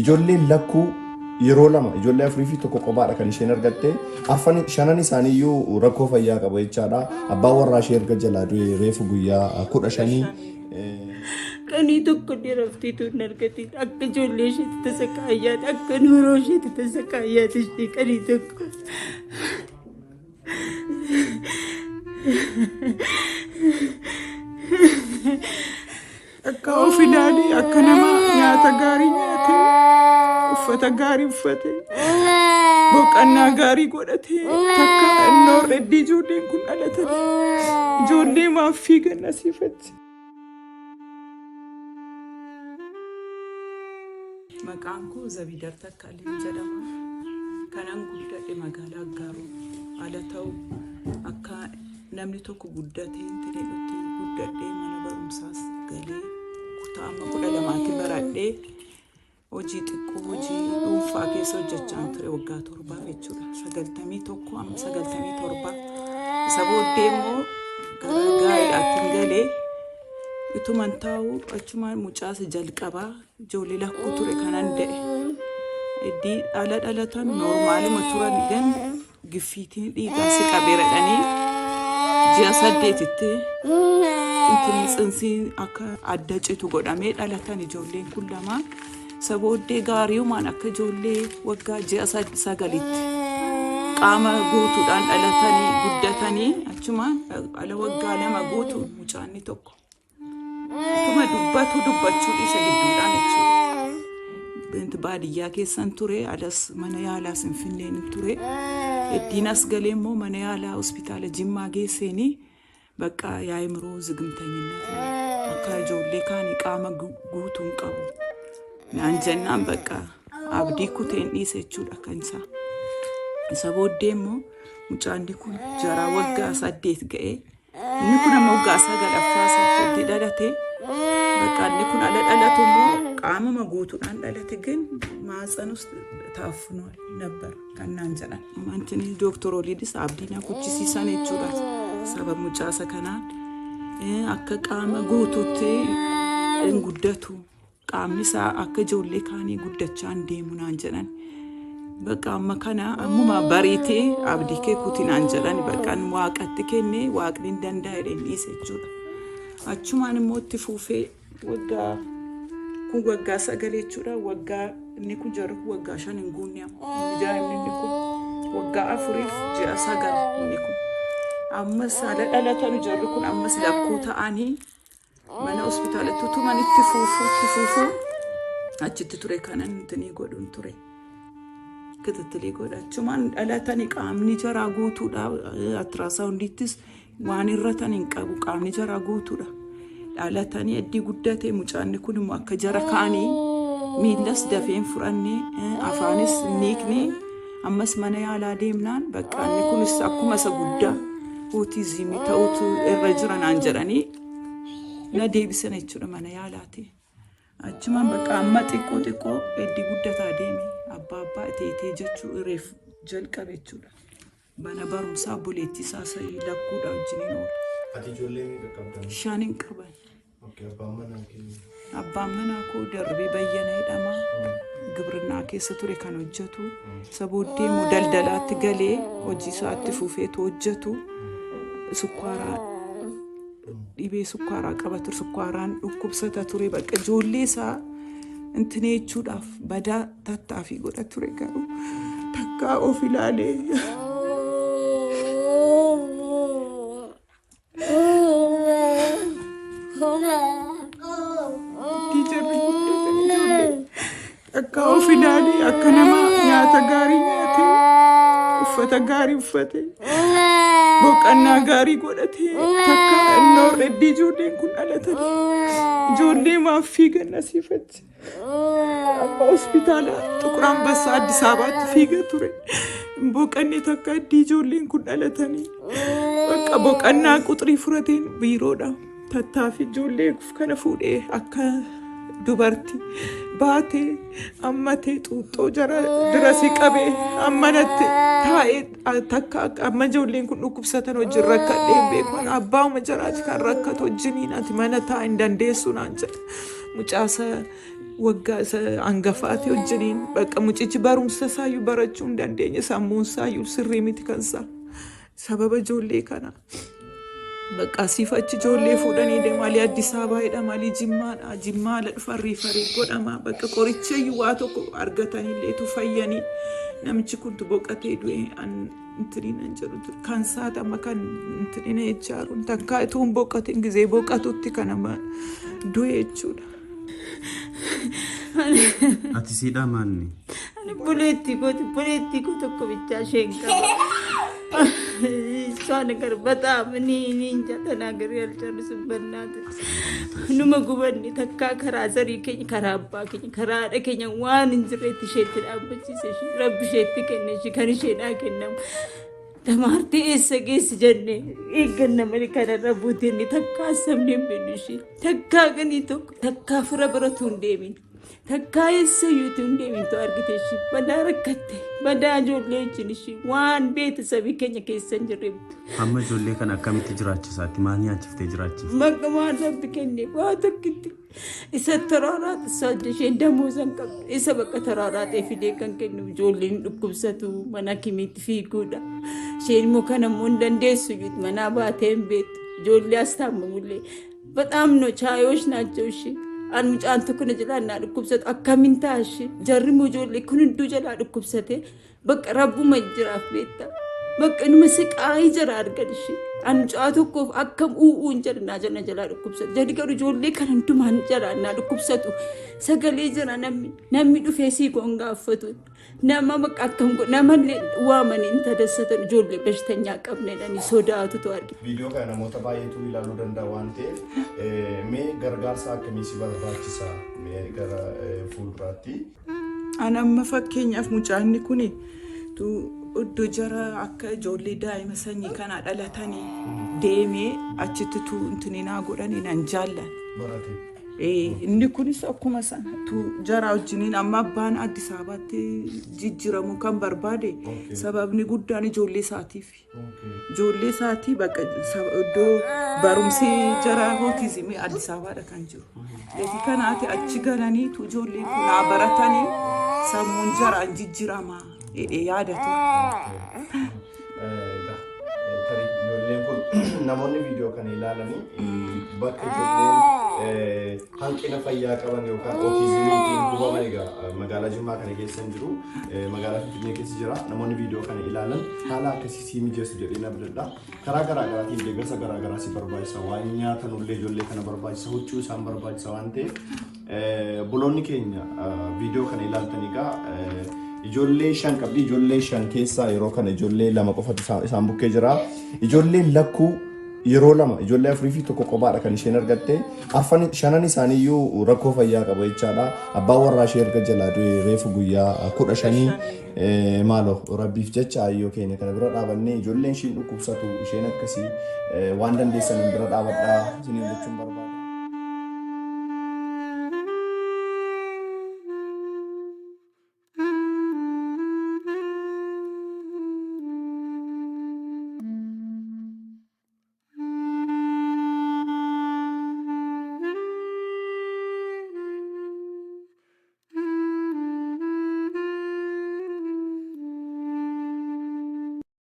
Ijoolleen lakkuu yeroo lama ijoollee afurii fi tokko kophaadha kan isheen argatte. Afan shanan isaaniiyyuu rakkoo fayyaa qabu jechaadha. Abbaan warraa ishee erga jalaa du'e reefu guyyaa 15. Kani tokko diraftii tun argatiin akka ijoollee isheetti tasakkaayyaati akka nuuroo isheetti tasakkaayyaati ishee kani tokko. Akka ofiidhaanii akka nama nyaata gaarii nyaatee uffata gaarii uffatee boqonnaa gaarii godhatee takka innoo reddii ijoolleen kun dhalatanii ijoollee maaf fiigan asiifatti. Maqaan koo Zabidar Takkaaleen jedhama. Kanan guddadhe magaalaa Aggaaroo. Haala ta'u akka namni tokko guddatee tireetti guddadhee mana barumsaas galee kutaa amma 12tti baradhee hojii xiqqoo hojii dhuunfaa keessa hojjechaa ture waggaa 7 jechuudha. 91 amma 97 isa booddee immoo gara gaariidhaatti galee ituman taa'u achumaan mucaasa jalqabaa ijoollee lakkuu ture kanan da'e. Iddii dhalatan noormaalima turan gan giffiitiin dhiigaa si qabeeradhanii ji'a 8tti intini tsinsiin akka adda citu godhamee dhalatan ijoolleen kun lama. Isa booddee gaariiumaan akka ijoollee waggaa ji'a 9tti qaama guutuudhaan dhalatanii guddatanii achumaan ala waggaa 2 guutu mucaanni tokko. Tuma dubbachuu isa gidduudhaan jechuudha. Binti baadiyyaa keessan ture alas mana yaalaa Finfinneen ture. Eddiinas galee immoo mana yaalaa hospitaala Jimmaa geesseenii bakka yaa'imroo zigimtanyinna akka ijoollee kaanii qaama guutuun qabu. Naan jennaan bakka abdii kuteen dhiise jechuudha kan isaa. Isa booddee immoo mucaanni kun jaraa waggaa 8 ga'ee inni kun amma waggaa 9 isaatti dhalate. Bakka inni kun ala dhalatu immoo qaamuma guutuudhaan dhalate gan maatsanus taafnoo nabbar kan naan jedhan. Mantini Dooktor Oliidis abdii na kuchisiisan jechuudha. Sababa mucaasa kanaan akka qaama guutuutti hin guddatu. Qaamni isaa akka ijoollee kaanii guddachaa deemu naan jedhan. Bakka amma kana ammuma bariitee abdii kee kuti naan jedhan bakka waaqatti kennee waaqni hin danda'a dhiise jechuudha. Achumaan immoo itti fuufee waggaa 9 jechuudha. Waggaa inni kun jarri waggaa 5 hin guunne inni kun waggaa 4 ji'a 9 inni kun. Ammas haala dhalatan jarri kun ammas lakkuu ta'anii mana hospitaalatti utuman itti fuufuu achitti ture kanan intini godhuun ture. Kittilee godha achumaan dhalatanii qaamni jaraa guutuudha. Ultrasoundittis waan irratan hin qabu qaamni jaraa guutuudha. Dhalatanii eddii guddatee mucaanni kun immoo akka jara kaanii miillas dafeen furannee afaanis niiknee ammas mana yaalaa deemnaan bakka inni kunis akkuma isa guddaa ootizimii ta'utu irra jira naan jedhanii na deebisan jechuudha mana yaalaati. Achumaan bakka amma xiqqoo eddii guddataa deeme abbaa teetee jechuu reef jalqabe jechuudha. Mana barumsaa buleetti isaa sa'ii lakkuudha wajjiniin oolu. Ati ijoollee ni qaqqabdan? 5 hin qaban. Abbaan manaa koo Darbee Bayyana jedhama. Gibirinaa keessa ture kan hojjetu. Isa booddee immoo daldalaatti galee hojii isaatti fufeetu hojjetu. Sukkaaraa dhibee sukkaaraa qaba ture. Sukkaaraan dhukkubsata ture bakka ijoollee isaa intini jechuudhaaf badaa tattaafii godha ture garuu takkaa of ilaalee. Akka ofiidhaanii akka nama nyaata gaarii nyaatee uffata gaarii uffatee boqonnaa gaarii godhatee takka innoo reddii ijoolleen kun dhalatanii ijoollee maaf fiigan asiifatti. Amma hospitaala Xuqur Ambassaa Addis Ababaatti fiiga ture. Boqonnee takka eddii ijoolleen kun dhalatanii bakka boqonnaa quxurii furateen biiroodha. Tattaafi ijoollee kana fuudhee akka dubartii baatee ammatee xuuxxoo jara dirasii qabee ammanatti taa'ee takka amma ijoolleen kun dhukkubsatan wajjin rakkadheen beekuun abbaa'uma jaraati kan rakkatu wajjiniin ati mana taa'aa hin dandeessu naan jedha. Mucaasa waggaa isa hangafaati wajjiniin bakka mucichi barumsa isaayyuu barachuu hin dandeenye sammuun isaayyuu sirrii miti kan isaa sababa ijoollee kana bakka asiif achi ijoollee fuudhanii deemalii Addis Ababaadha malii Jimmaadha Jimmaala dhufan riifarii godhama bakka qorichayyuu waa tokko argatanilleetu fayyanii namichi kuntu boqatee du'e intiniin jedhu kan saata amma kan intiniin ejjaaruun takkaa ituun boqatiin gizee boqatutti kanama du'e jechuudha. Ati siidhaa maanni? Buleetti ko tokko bichaa isheen qaba. Isaan garbataa niin jaatanaa garii alcaallisu bannaatu. Numa gubanni takkaa karaa zarii keenya karaa abbaa keenya karaa haadha keenya waan hin jirreetti isheetti dhaabbachiise ishee rabbi isheetti kenne ishee kan isheedhaa kennamu. Damaartii eessa geessi jennee eegganna malee kanarra buuteen takkaa sabni hin beeknu ishee takkaa ganii tokko takkaa fira biratu hin deemin. Takkaa eessayyuutu hin deemintu argite ishee badaa rakkatte badaa ijoollee wajjin ishee waan beetasabii keenya keessa hin jirre. Amma ijoollee kana akkamitti jiraachisaatti maal nyaachiftee jiraachifte? Bakka waan rabbi kenne waa tokkitti isa taraaraati isa isheen damuusa hin qabdu isa bakka taraaraatee fidee kan kennu ijoolleen dhukkubsatu mana kimiitti fiiguudha. Isheen immoo kana immoo hin dandeessu iyyuu manaa baatee hin beektu ijoollee as taa'amamullee bataam no chaayosh naachoo ishee. An mucaan tokko na jalaa naa dhukkubsatu akkamiin taasise jarri ijoollee kun hunduu jalaa dhukkubsate bakka rabbuma jiraaf beekta bakka numa siqaayii jira argan ishee an mucaa tokkoof akkam u'uun jala naa jalaa dhukkubsatu jadi garuu ijoollee kan hundumaan jalaa naa dhukkubsatu sagalee jira namni dhufee siikoon gaaffatu nama bakka akkam namallee waamanii hin tadassatan ijoollee bashtanyaa qabnedhani sodaatutu argina. Viidiyoo kana namoota baay'eetu ilaaluu danda'a waan ta'eef mee gargaarsa akkamii si barbaachisa mee gara fuulduraatti? An amma fakkeenyaaf mucaanni kuni iddoo jara akka ijoollee daa'ima sanyii kana dhalatanii deemee achitti intininaa godhanii nan jaallan. Inni kunis akkuma sana jara wajjiniin amma abbaan Addis Ababaatti jijjiiramuu kan barbaade sababni guddaan ijoollee isaatiif. Ijoollee isaatii bakka iddoo barumsi jara hootizimii Addis Ababaadha kan jiru. Leetii kanaati achi galaniitu ijoolleen kun baratanii sammuun jaraan jijjiiramaa yaadatu. Ijoolleen kun namoonni viidiyoo kana ilaalanii bakka ijoolleen hanqina fayyaa qaban yookaan ootizimiitiin hubaman egaa magaalaa Jimmaa kana keessa hin jiru magaalaa Finfinnee keessa jira namoonni viidiyoo kana ilaalan haala akkasii si mijeessu jedhee abdadha karaa garaagaraatiin deeggarsa garaagaraa si barbaachisa waan nyaatanullee ijoollee kana barbaachisa huccuu isaan barbaachisa waan ta'eef buloonni keenya viidiyoo kana ilaaltan egaa ijoollee shan qabdi ijoollee shan keessaa yeroo kana ijoollee lama qofatu isaan bukkee jira ijoolleen lakkuu yeroo lama ijoollee afurii fi tokko kophaadha kan isheen argatte afan shanan isaaniiyyuu rakkoo fayyaa qaba jechaadha abbaan warraa ishee erga jalaa du'e reefu guyyaa 15 maaloo rabbiif jecha ayyoo keenya kana bira dhaabannee ijoolleen isheen dhukkubsatu isheen akkasii waan dandeessaniin bira dhaabadhaa isiniin jechuun barbaada.